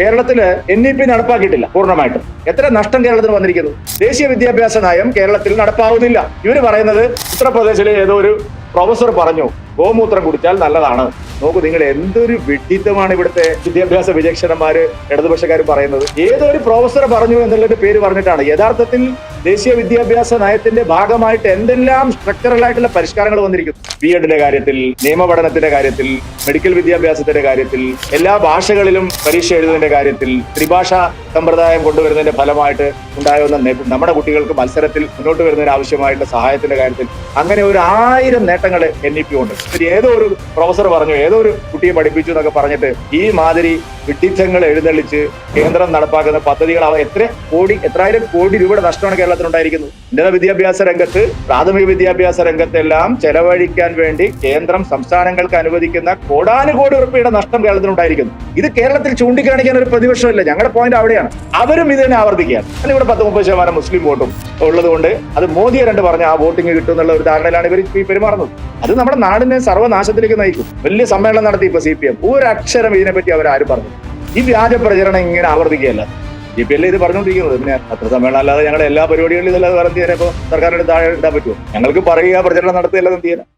കേരളത്തില് NEP നടപ്പാക്കിയിട്ടില്ല പൂർണ്ണമായിട്ടും. എത്ര നഷ്ടം കേരളത്തിന് വന്നിരിക്കുന്നു? ദേശീയ വിദ്യാഭ്യാസ നയം കേരളത്തിൽ നടപ്പാവുന്നില്ല. ഇവര് പറയുന്നത് ഉത്തർപ്രദേശിലെ ഏതോ ഒരു പ്രൊഫസർ പറഞ്ഞു ഗോമൂത്രം കുടിച്ചാൽ നല്ലതാണ്. നോക്കൂ, നിങ്ങൾ എന്തൊരു വിഡ്ഢിത്തമാണ് ഇവിടുത്തെ വിദ്യാഭ്യാസ വിചക്ഷണന്മാര് ഇടതുപക്ഷക്കാർ പറയുന്നത്. ഏതോ ഒരു പ്രൊഫസർ പറഞ്ഞു എന്നുള്ളൊരു പേര് പറഞ്ഞിട്ടാണ്. യഥാർത്ഥത്തിൽ ദേശീയ വിദ്യാഭ്യാസ നയത്തിന്റെ ഭാഗമായിട്ട് എന്തെല്ലാം സ്ട്രക്ചറൽ ആയിട്ടുള്ള പരിഷ്കാരങ്ങൾ വന്നിരിക്കുന്നു. BEd കാര്യത്തിൽ, നിയമപഠനത്തിന്റെ കാര്യത്തിൽ, മെഡിക്കൽ വിദ്യാഭ്യാസത്തിന്റെ കാര്യത്തിൽ, എല്ലാ ഭാഷകളിലും പരീക്ഷ എഴുതുന്നതിന്റെ കാര്യത്തിൽ, ത്രിഭാഷാ സമ്പ്രദായം കൊണ്ടുവരുന്നതിന്റെ ഫലമായിട്ട് ഉണ്ടാകുന്ന നമ്മുടെ കുട്ടികൾക്ക് മത്സരത്തിൽ മുന്നോട്ട് വരുന്നതിന് ആവശ്യമായിട്ടുള്ള സഹായത്തിന്റെ കാര്യത്തിൽ, അങ്ങനെ ഒരു 1000 നേട്ടങ്ങൾ NEP ഉണ്ട്. ഏതോ ഒരു പ്രൊഫസർ പറഞ്ഞു, ഏതോ ഒരു കുട്ടിയെ പഠിപ്പിച്ചു എന്നൊക്കെ പറഞ്ഞിട്ട് ഈ മാതിരി വിഡ്ഢിത്തങ്ങൾ എഴുന്നള്ളിച്ച് കേന്ദ്രം നടപ്പാക്കുന്ന പദ്ധതികൾ എത്രായിരം കോടി രൂപയുടെ നഷ്ടമാണ് കേരളത്തിനുണ്ടായിരിക്കുന്നത്. ഉന്നത വിദ്യാഭ്യാസ രംഗത്ത്, പ്രാഥമിക വിദ്യാഭ്യാസ രംഗത്തെല്ലാം ചെലവഴിക്കാൻ വേണ്ടി കേന്ദ്രം സംസ്ഥാനങ്ങൾക്ക് അനുവദിക്കുന്ന കോടാനുകോടി രൂപയുടെ നഷ്ടം കേരളത്തിനുണ്ടായിരിക്കുന്നു. ഇത് കേരളത്തിൽ ചൂണ്ടിക്കാണിക്കാൻ ഒരു പ്രതിപക്ഷമില്ല. ഞങ്ങളുടെ പോയിന്റ് അവിടെയാണ്. അവരും ഇത് തന്നെ ആവർത്തിക്കുകയാണ്. അല്ലെങ്കിൽ ഇവിടെ 10-30% മുസ്ലിം വോട്ടും ഉള്ളത് കൊണ്ട് അത് മോദിയെ പറഞ്ഞ ആ വോട്ടിംഗ് കിട്ടും എന്നുള്ള ഒരു ധാരണയിലാണ് ഇവർ ഈ പെരുമാറുന്നത്. അത് നമ്മുടെ നാടിനെ സർവ്വനാശത്തിലേക്ക് നയിക്കും. വലിയ സമ്മേളനം നടത്തി ഇപ്പൊ CPM ഒരു അക്ഷരം ഇതിനെപ്പറ്റി അവരാരും പറഞ്ഞു. ഈ വ്യാജ പ്രചരണം ഇങ്ങനെ ആവർത്തിക്കുകയല്ല. CPM ഇത് പറഞ്ഞുകൊണ്ടിരിക്കുന്നത്. പിന്നെ പത്രസമ്മേളനം അല്ലാതെ ഞങ്ങളുടെ എല്ലാ പരിപാടികളിലും ഇതല്ലാതെ വേറെ എന്ത് ചെയ്യാൻ ഇപ്പൊ സർക്കാരിന്റെ താഴെ ഇടാൻ പറ്റുമോ? ഞങ്ങൾക്ക് പറയുക, പ്രചരണം നടത്തുകയല്ലാതെ എന്ത് ചെയ്യാൻ?